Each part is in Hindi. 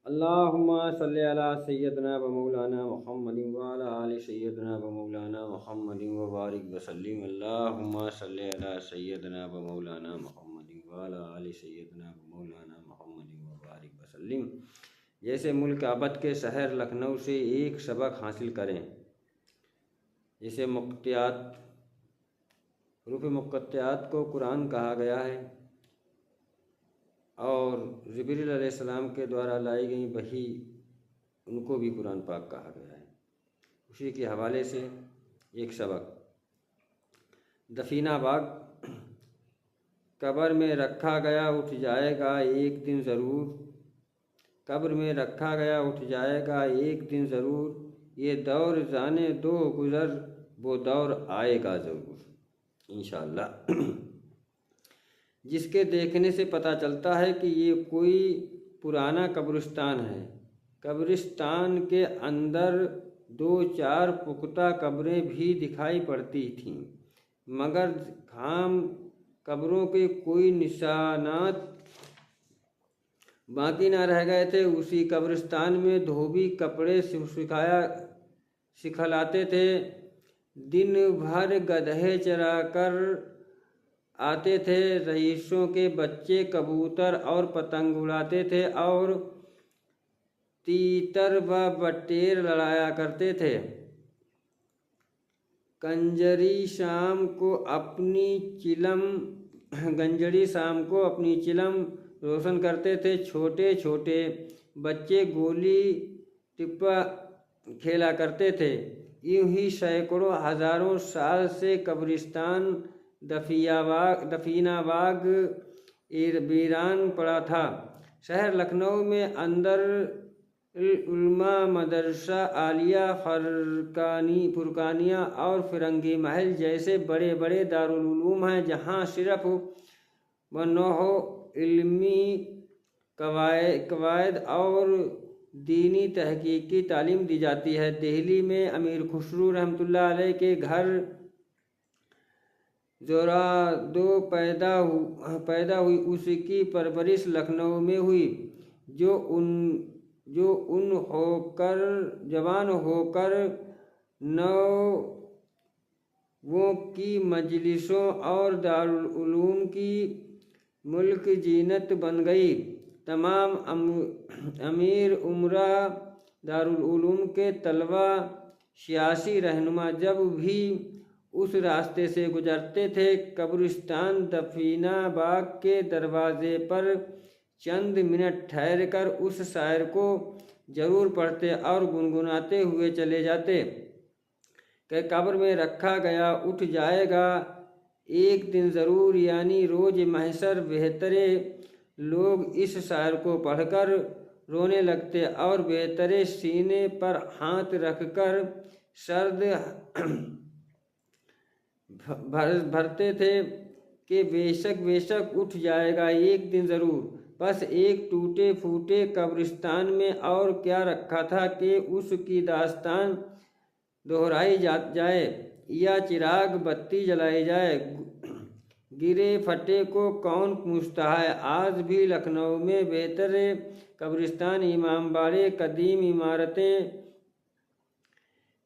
अल्लाहुम्मा सल्ली अला सय्यदना व मौलाना मुहम्मदिन व अला आलि सय्यदना व मौलाना मुहम्मदिन व बारिक व सल्लिम। अल्लाहुम्मा सल्ली अला सय्यदना व मौलाना मुहम्मदिन व अला आलि सय्यदना व मौलाना मुहम्मदिन व बारिक व सल्लिम। जैसे मुल्क अबद के शहर लखनऊ से एक सबक हासिल करें। जिसे मुक़त्तियात, रूफ़ मुक़त्तियात को कुरान कहा गया है और जिब्रील अलैहिस्सलाम के द्वारा लाई गई वही उनको भी कुरान पाक कहा गया है। उसी के हवाले से एक सबक। दफीना बाग कब्र में रखा गया उठ जाएगा एक दिन ज़रूर। कब्र में रखा गया उठ जाएगा एक दिन ज़रूर। ये दौर जाने दो गुज़र, वो दौर आएगा ज़रूर इंशाअल्लाह। जिसके देखने से पता चलता है कि ये कोई पुराना कब्रिस्तान है। कब्रिस्तान के अंदर 2-4 पुख्ता कब्रें भी दिखाई पड़ती थीं, मगर खाम कब्रों के कोई निशानात बाकी ना रह गए थे। उसी कब्रिस्तान में धोबी कपड़े सिखलाते थे। दिन भर गधे चराकर आते थे। रईसों के बच्चे कबूतर और पतंग उड़ाते थे और तीतर व बटेर लड़ाया करते थे। गंजरी शाम को अपनी चिलम रोशन करते थे। छोटे छोटे बच्चे गोली टिप्पा खेला करते थे। यूं ही सैकड़ों हज़ारों साल से कब्रिस्तान दफीनाबाग वीरान पड़ा था। शहर लखनऊ में अंदर उल्मा मदरसा आलिया फुरकानिया और फिरंगी महल जैसे बड़े बड़े दारुल उलूम हैं, जहाँ सिर्फ व नौहो इल्मी कवायद और दीनी तहकीक की तालीम दी जाती है। दिल्ली में अमीर खुसरू रहमतुल्लाह अलैह के घर जोरादो पैदा हुई। उसकी परवरिश लखनऊ में हुई। जवान होकर नौवों की मजलिसों और दारुल उलूम की मुल्क जीनत बन गई। तमाम अमीर उमरा दारुल उलूम के तलबा सियासी रहनुमा जब भी उस रास्ते से गुजरते थे, कब्रिस्तान दफीना बाग के दरवाजे पर चंद मिनट ठहरकर उस शायर को जरूर पढ़ते और गुनगुनाते हुए चले जाते कि कब्र में रखा गया उठ जाएगा एक दिन ज़रूर, यानी रोज़ महशर। बेहतरे लोग इस शायर को पढ़कर रोने लगते और बेहतरे सीने पर हाथ रखकर सर्द भरते थे कि बेशक उठ जाएगा एक दिन ज़रूर। बस एक टूटे फूटे कब्रिस्तान में और क्या रखा था कि उसकी दास्तान दोहराई जाए या चिराग बत्ती जलाई जाए। गिरे फटे को कौन पूछता है। आज भी लखनऊ में बेहतर कब्रिस्तान, इमामबाड़े, कदीम इमारतें,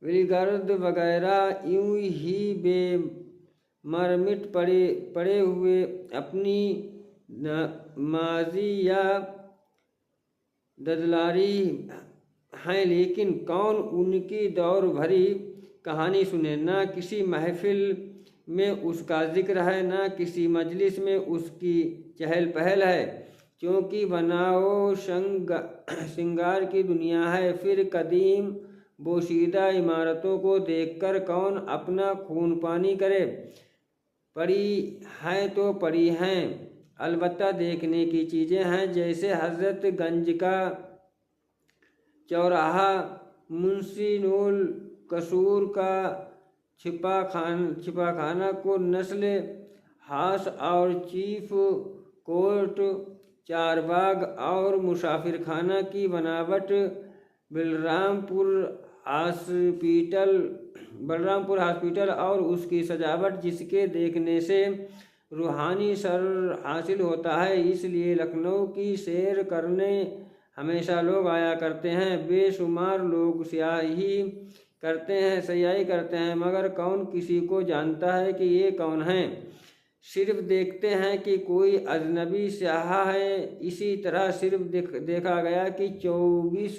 विलगर्द वगैरह यूं ही बेमरमिट पड़े हुए अपनी माजी या ददलारी हैं, लेकिन कौन उनकी दौर भरी कहानी सुने। ना किसी महफिल में उसका जिक्र है, ना किसी मजलिस में उसकी चहल पहल है, क्योंकि बनाओ श्रृंगार की दुनिया है। फिर कदीम बोशीदा इमारतों को देखकर कौन अपना खून पानी करे। पड़ी हैं तो पड़ी हैं, अलबत्ता देखने की चीज़ें हैं, जैसे हज़रत गंज का चौराहा, मुंशी नूल कसूर का छिपाखाना को नस्ल हास और चीफ कोर्ट, चारबाग और मुसाफिर खाना की बनावट, बलरामपुर हॉस्पिटल और उसकी सजावट, जिसके देखने से रूहानी सर हासिल होता है। इसलिए लखनऊ की सैर करने हमेशा लोग आया करते हैं, बेशुमार लोग स्याही करते हैं, मगर कौन किसी को जानता है कि ये कौन है। सिर्फ देखते हैं कि कोई अजनबी स्याह है। इसी तरह सिर्फ देखा गया कि 24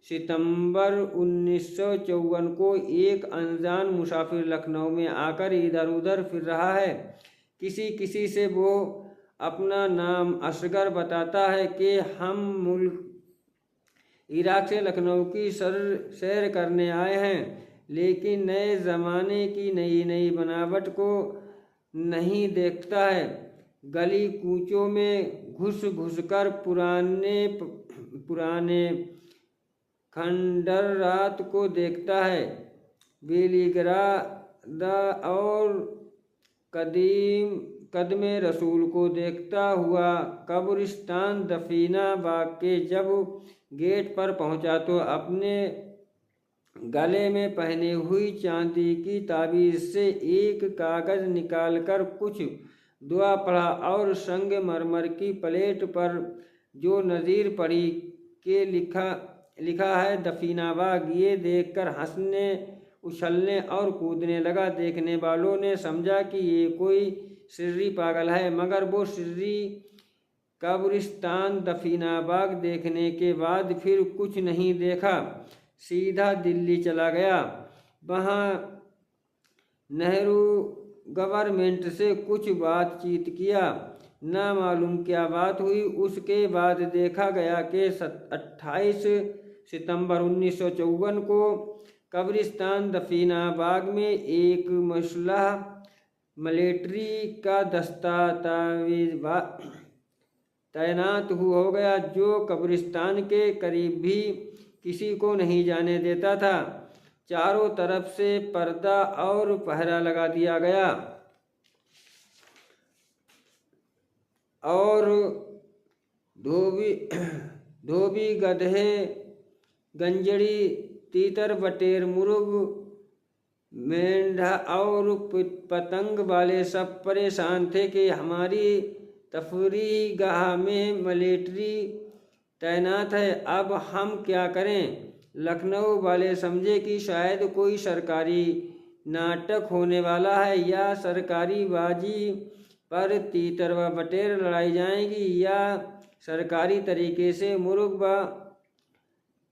सितंबर 1954 को एक अनजान मुसाफिर लखनऊ में आकर इधर उधर फिर रहा है। किसी किसी से वो अपना नाम असगर बताता है कि हम मुल्क इराक से लखनऊ की सैर करने आए हैं, लेकिन नए ज़माने की नई नई बनावट को नहीं देखता है। गली कूचों में घुस घुस कर पुराने खंडर रात को देखता है। बेलिग्राद और कदमे रसूल को देखता हुआ कब्रिस्तान दफीना बाग के जब गेट पर पहुंचा तो अपने गले में पहने हुई चांदी की ताबीज़ से एक कागज़ निकालकर कुछ दुआ पढ़ा और संगमरमर की प्लेट पर जो नज़ीर पढ़ी के लिखा है दफीनाबाग, ये देखकर हंसने उछलने और कूदने लगा। देखने वालों ने समझा कि ये कोई सिर्री पागल है, मगर वो सिर्री कब्रिस्तान दफीनाबाग देखने के बाद फिर कुछ नहीं देखा, सीधा दिल्ली चला गया। वहाँ नेहरू गवर्नमेंट से कुछ बातचीत किया, ना मालूम क्या बात हुई। उसके बाद देखा गया कि 28 सितंबर 1954 को कब्रिस्तान दफीनाबाग में एक मसलह मिलिट्री का दस्ता तैनात हो गया, जो कब्रिस्तान के करीब भी किसी को नहीं जाने देता था। चारों तरफ से पर्दा और पहरा लगा दिया गया और धोबी गधे गंजड़ी तीतर बटेर मुर्ग मेंढा और पतंग वाले सब परेशान थे कि हमारी तफरीह गाह में मिलिट्री तैनात है, अब हम क्या करें। लखनऊ वाले समझे कि शायद कोई सरकारी नाटक होने वाला है, या सरकारी बाजी पर तीतर व बटेर लड़ाई जाएंगी, या सरकारी तरीके से मुर्ग व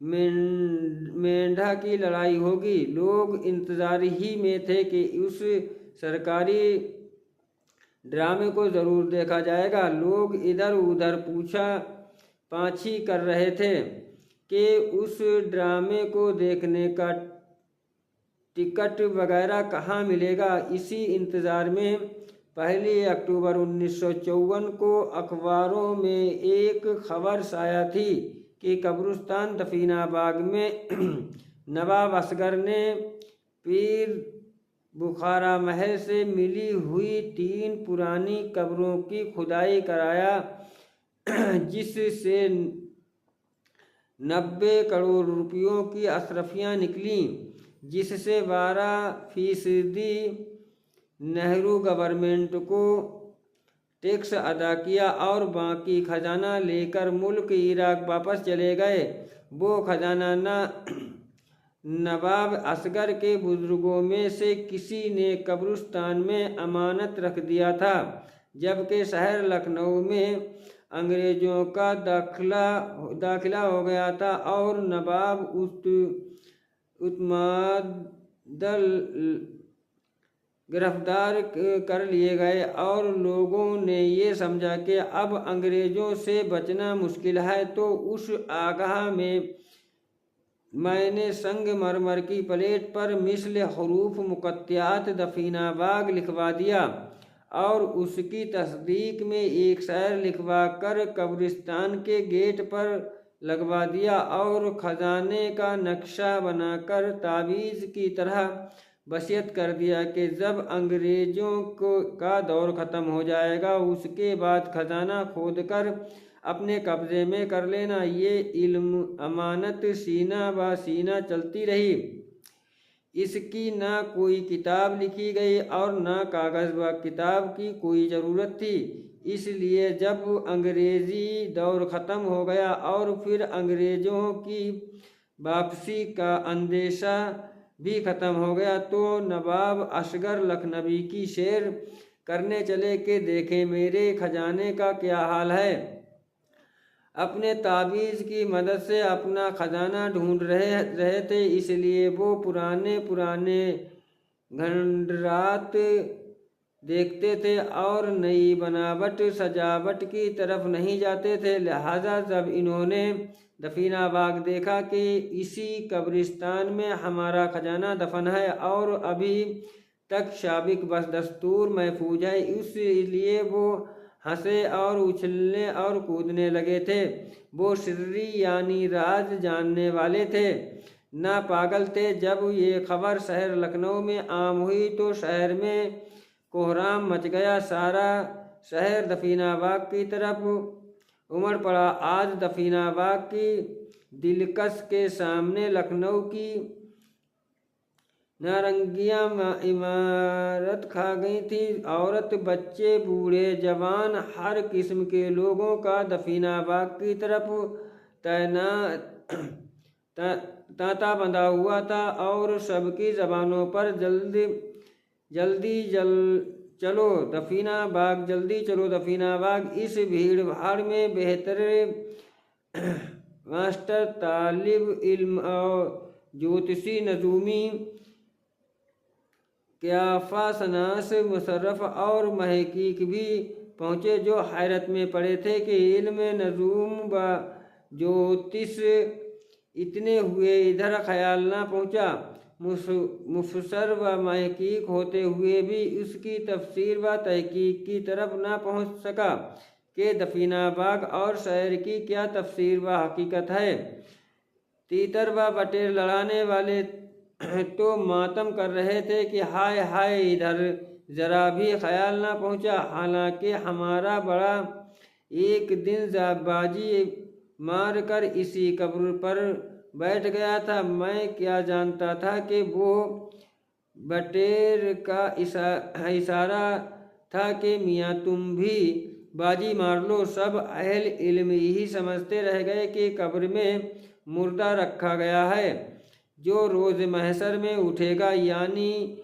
मेंढा की लड़ाई होगी। लोग इंतज़ार ही में थे कि उस सरकारी ड्रामे को ज़रूर देखा जाएगा। लोग इधर उधर पूछा पाछी कर रहे थे कि उस ड्रामे को देखने का टिकट वगैरह कहाँ मिलेगा। इसी इंतज़ार में 1 अक्टूबर 1954 को अखबारों में एक खबर साया थी कि कब्रिस्तान दफीनाबाग में नवाब असगर ने पीर बुखारा महल से मिली हुई 3 पुरानी कब्रों की खुदाई कराया, जिससे 90 करोड़ रुपयों की अशरफियाँ निकली, जिससे 12% नेहरू गवर्नमेंट को टैक्स अदा किया और बाकी खजाना लेकर मुल्क इराक वापस चले गए। वो खजाना नवाब असगर के बुजुर्गों में से किसी ने कब्रिस्तान में अमानत रख दिया था, जबकि शहर लखनऊ में अंग्रेज़ों का दाखिला हो गया था और नवाब उत्तमादल गिरफ्तार कर लिए गए और लोगों ने ये समझा कि अब अंग्रेज़ों से बचना मुश्किल है, तो उस आगाह में मैंने संगमरमर की प्लेट पर मिसल हरूफ मुक़त्तियात दफीनाबाग लिखवा दिया और उसकी तस्दीक में एक शहर लिखवा कर कब्रिस्तान के गेट पर लगवा दिया और खजाने का नक्शा बनाकर तावीज़ की तरह वसीयत कर दिया कि जब अंग्रेज़ों का दौर ख़त्म हो जाएगा, उसके बाद खजाना खोद कर अपने कब्ज़े में कर लेना। ये इल्म अमानत सीना ब सीना चलती रही। इसकी ना कोई किताब लिखी गई और ना कागज़ व किताब की कोई ज़रूरत थी। इसलिए जब अंग्रेज़ी दौर ख़त्म हो गया और फिर अंग्रेज़ों की वापसी का अंदेशा भी ख़त्म हो गया, तो नवाब असगर लखनवी की सैर करने चले कि देखें मेरे खजाने का क्या हाल है। अपने ताबीज़ की मदद से अपना खजाना ढूंढ रहे थे, इसलिए वो पुराने पुराने खंडरात देखते थे और नई बनावट सजावट की तरफ नहीं जाते थे। लिहाजा जब इन्होंने दफीना बाग देखा कि इसी कब्रिस्तान में हमारा खजाना दफन है और अभी तक साबिक बस दस्तूर महफूज है, इसलिए वो हंसे और उछलने और कूदने लगे थे। वो सिर्री यानी राज जानने वाले थे, ना पागल थे। जब ये खबर शहर लखनऊ में आम हुई तो शहर में कोहराम मच गया। सारा शहर दफीनाबाग की तरफ उमड़ पड़ा। आज दफीनाबाग की दिलकश के सामने लखनऊ की नारंगियां इमारत खा गई थी। औरत, बच्चे, बूढ़े, जवान, हर किस्म के लोगों का दफीनाबाग की तरफ तांता बंधा हुआ था और सबकी जबानों पर जल्दी चलो दफीनाबाग, जल्दी चलो दफीनाबाग। इस भीड़ भाड़ में बेहतर मास्टर, तालिब इल्म और ज्योतिषी, नजूमी, क्याफा, सनास, मुशर्रफ और महकीक भी पहुँचे, जो हैरत में पड़े थे कि इल्म, नजूम व ज्योतिष इतने हुए इधर ख्याल ना पहुँचा। मुफसर व महकीक होते हुए भी उसकी तफसीर व तहकीक की तरफ ना पहुँच सका कि दफीनाबाग और शहर की क्या तफसीर व हकीकत है। तीतर व बटेर लड़ाने वाले तो मातम कर रहे थे कि हाय हाय, इधर जरा भी ख्याल ना पहुँचा। हालांकि हमारा बड़ा एक दिन जाबाजी मार कर इसी कब्र पर बैठ गया था। मैं क्या जानता था कि वो बटेर का इशारा था कि मियाँ तुम भी बाजी मार लो। सब अहल इल्म यही समझते रह गए कि कब्र में मुर्दा रखा गया है जो रोज़ महशर में उठेगा, यानी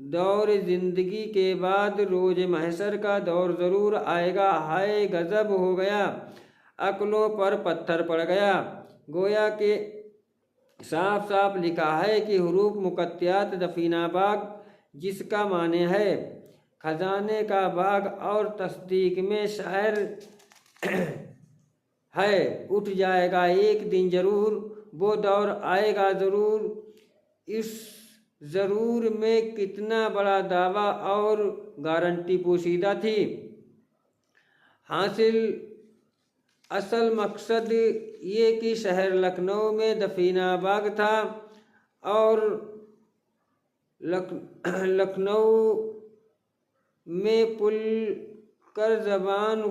दौर ज़िंदगी के बाद रोज़ महशर का दौर ज़रूर आएगा। हाय गज़ब हो गया, अक्लों पर पत्थर पड़ गया। गोया के साफ साफ लिखा है कि हुरूफ मुकत्तियात दफीनाबाग, जिसका माने है खजाने का बाग, और तस्दीक में शायर है उठ जाएगा एक दिन ज़रूर, वो दौर आएगा ज़रूर। इस ज़रूर में कितना बड़ा दावा और गारंटी पोशीदा थी। हासिल असल मकसद ये कि शहर लखनऊ में दफीनाबाग था और लखनऊ में पल कर जबान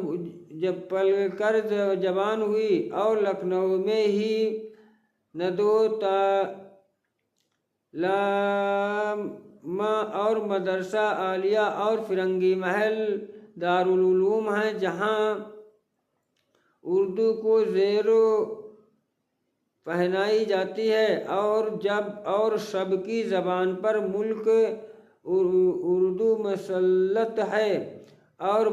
हुई और लखनऊ में ही नदो तालामा और मदरसा आलिया और फिरंगी महल दारुल उलूम हैं, जहाँ उर्दू को ज़ेरो पहनाई जाती है और सबकी ज़बान पर मुल्क उर्दू मसल्लत है और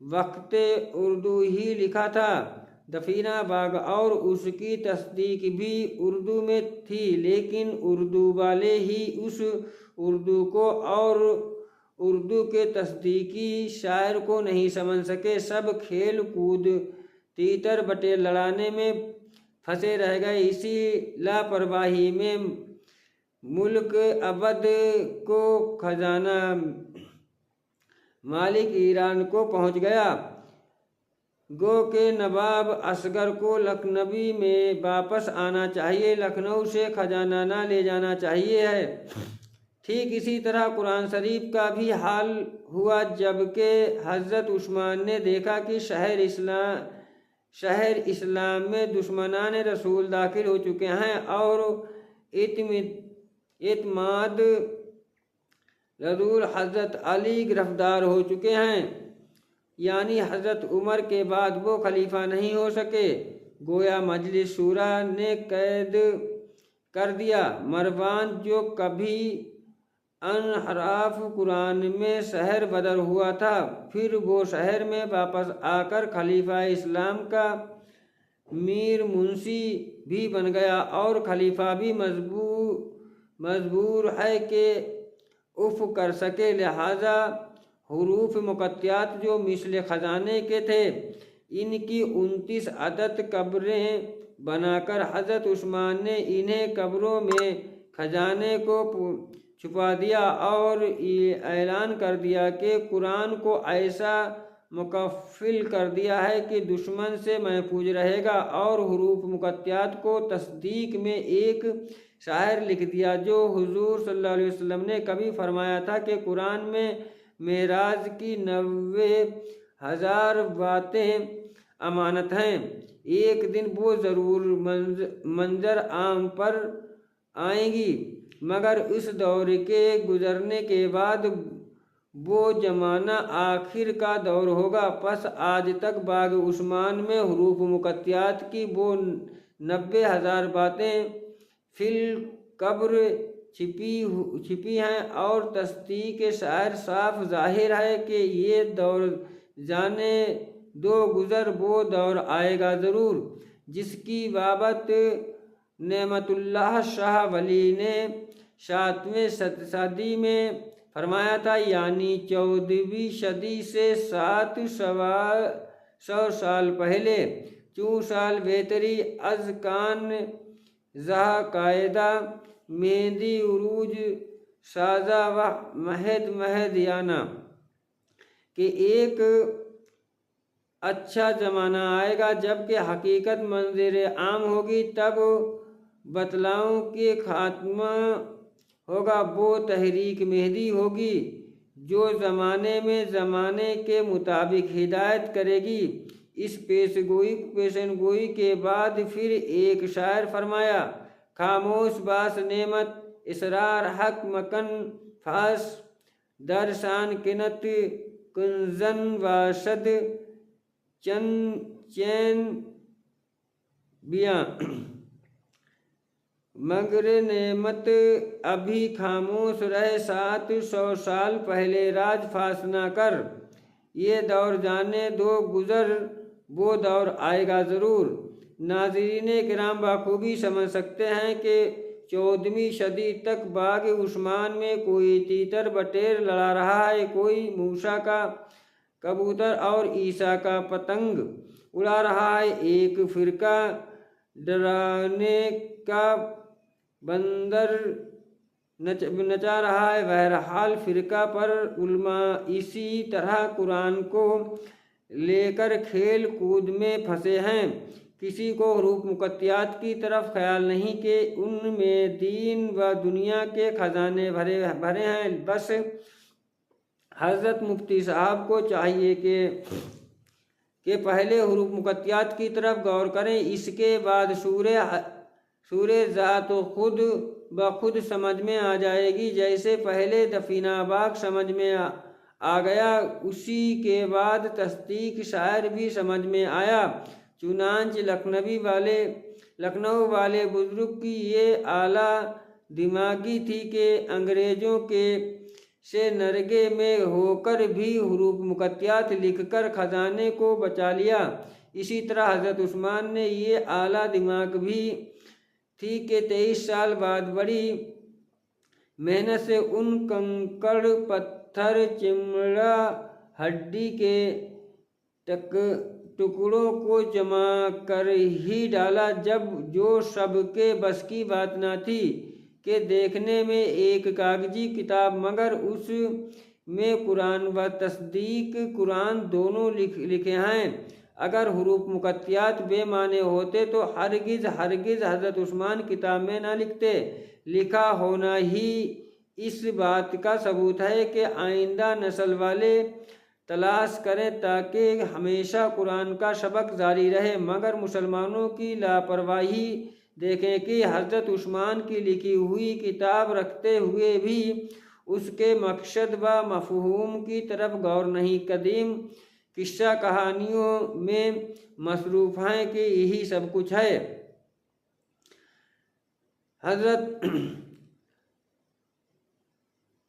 वक्ते उर्दू ही लिखा था। दफीनाबाग और उसकी तस्दीक भी उर्दू में थी, लेकिन उर्दू वाले ही उस उर्दू को और उर्दू के तस्दीकी शायर को नहीं समझ सके। सब खेल कूद तीतर बटेर लड़ाने में फंसे रह गए। इसी लापरवाही में मुल्क अवध को खजाना मालिक ईरान को पहुंच गया। गो के नवाब असगर को लखनवी में वापस आना चाहिए, लखनऊ से खजाना ना ले जाना चाहिए है। ठीक इसी तरह कुरान शरीफ का भी हाल हुआ, जबकि हज़रत उस्मान ने देखा कि शहर इस्लाम में दुश्मनान रसूल दाखिल हो चुके हैं और इत्माद रसूल हज़रत अली गिरफ्तार हो चुके हैं। यानी हज़रत उमर के बाद वो खलीफा नहीं हो सके। गोया मजलिस शूरा ने कैद कर दिया। मरवान जो कभी अनहराफ कुरान में शहर बदर हुआ था, फिर वो शहर में वापस आकर खलीफा इस्लाम का मीर मुंशी भी बन गया और खलीफा भी मजबूर है कि उफ कर सके। लिहाजा हुरूफ मुकत्तियात जो मिसल ख़जाने के थे, इनकी 29 अदद कब्रें बनाकर हज़रत उस्मान ने इन्हें कब्रों में खजाने को छुपा दिया और ये ऐलान कर दिया कि कुरान को ऐसा मुकफ़िल कर दिया है कि दुश्मन से महफूज रहेगा, और हुरूफ मुकत्तियात को तस्दीक में एक शायर लिख दिया जो हुजूर सल्लल्लाहु अलैहि वसल्लम ने कभी फरमाया था कि कुरान में मेराज की 90,000 बातें अमानत हैं। एक दिन वो ज़रूर मंजर आम पर आएंगी, मगर इस दौर के गुजरने के बाद वो जमाना आखिर का दौर होगा। पस आज तक बाग उस्मान में हुरूफ मुकत्तियात की वो 90,000 बातें फिल कब्र छिपी हैं, और तस्दीक के शायर साफ जाहिर है कि ये दौर जाने दो गुज़र, वो दौर आएगा ज़रूर जिसकी बाबत नेमतुल्लाह शाह वली ने 7वें सदी में फरमाया था, यानी 14वीं सदी से 700 साल पहले। 4 साल बेहतरी अज़कान जहा कायदा मेहदी उरूज साजा व महदियाना कि एक अच्छा ज़माना आएगा जबकि हकीकत मंज़िर आम होगी। तब बतलाओं के खात्मा होगा, वो तहरीक मेहदी होगी जो ज़माने में ज़माने के मुताबिक हिदायत करेगी। इस पेशनगोई के बाद फिर एक शायर फरमाया, खामोश बास नेमत इसरार हक मकन फास दरसान किनत कुंजन वाशद चैन बिया मगर नेमत अभी खामोश रहे 700 साल पहले राज फास ना कर। ये दौर जाने दो गुज़र, वो दौर आएगा ज़रूर। नाज़रीन किराम बाखूबी समझ सकते हैं कि 14वीं सदी तक बाग उस्मान में कोई तीतर बटेर लड़ा रहा है, कोई मूसा का कबूतर और ईसा का पतंग उड़ा रहा है, एक फ़िरका डराने का बंदर नचा रहा है। बहरहाल फ़िरका पर उलमा इसी तरह कुरान को लेकर खेल कूद में फंसे हैं। किसी को हुरूफ मुकत्तियात की तरफ ख्याल नहीं कि उनमें दीन व दुनिया के खजाने भरे हैं। बस हज़रत मुफ्ती साहब को चाहिए कि पहले हुरूफ मुकत्तियात की तरफ गौर करें, इसके बाद सूरे ज़ात खुद ब खुद समझ में आ जाएगी। जैसे पहले दफीना बाग समझ में आ गया, उसी के बाद तस्दीक शायर भी समझ में आया। चुनांच लखनऊ वाले बुजुर्ग की ये आला दिमागी थी कि अंग्रेज़ों के से नरगे में होकर भी हुरूफ मुकत्तियात लिखकर ख़जाने को बचा लिया। इसी तरह हज़रत उस्मान ने ये आला दिमाग भी थी कि 23 साल बाद बड़ी मेहनत से उन कंकड़ पत्थर चिमड़ा हड्डी के टुकड़ों को जमा कर ही डाला, जब जो सबके बस की बात न थी कि देखने में एक कागजी किताब मगर उस में कुरान व तस्दीक कुरान दोनों लिखे हैं। अगर हुरूफ मुकत्तियात बेमाने होते तो हरगिज़ हज़रत उस्मान किताब में ना लिखते। लिखा होना ही इस बात का सबूत है कि आइंदा नस्ल वाले तलाश करें ताकि हमेशा कुरान का सबक जारी रहे। मगर मुसलमानों की लापरवाही देखें कि हज़रत उस्मान की लिखी हुई किताब रखते हुए भी उसके मकसद व मफ़हूम की तरफ गौर नहीं। किस्सा कहानियों में मसरूफ़ हैं कि यही सब कुछ है। हजरत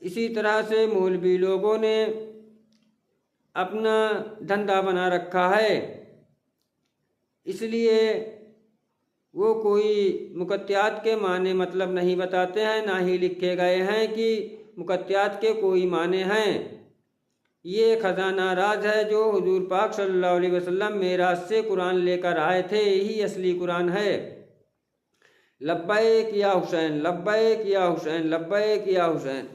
इसी तरह से मौलवी लोगों ने अपना धंधा बना रखा है, इसलिए वो कोई मुकत्तियात के माने मतलब नहीं बताते हैं, ना ही लिखे गए हैं कि मुकत्तियात के कोई माने हैं। ये खजाना राज है जो हुजूर पाक सल्लल्लाहु अलैहि वसल्लम मेराज से कुरान लेकर आए थे, यही असली कुरान है। लब्बैक या हुसैन, लब्बैक या हुसैन, लब्बैक या हुसैन।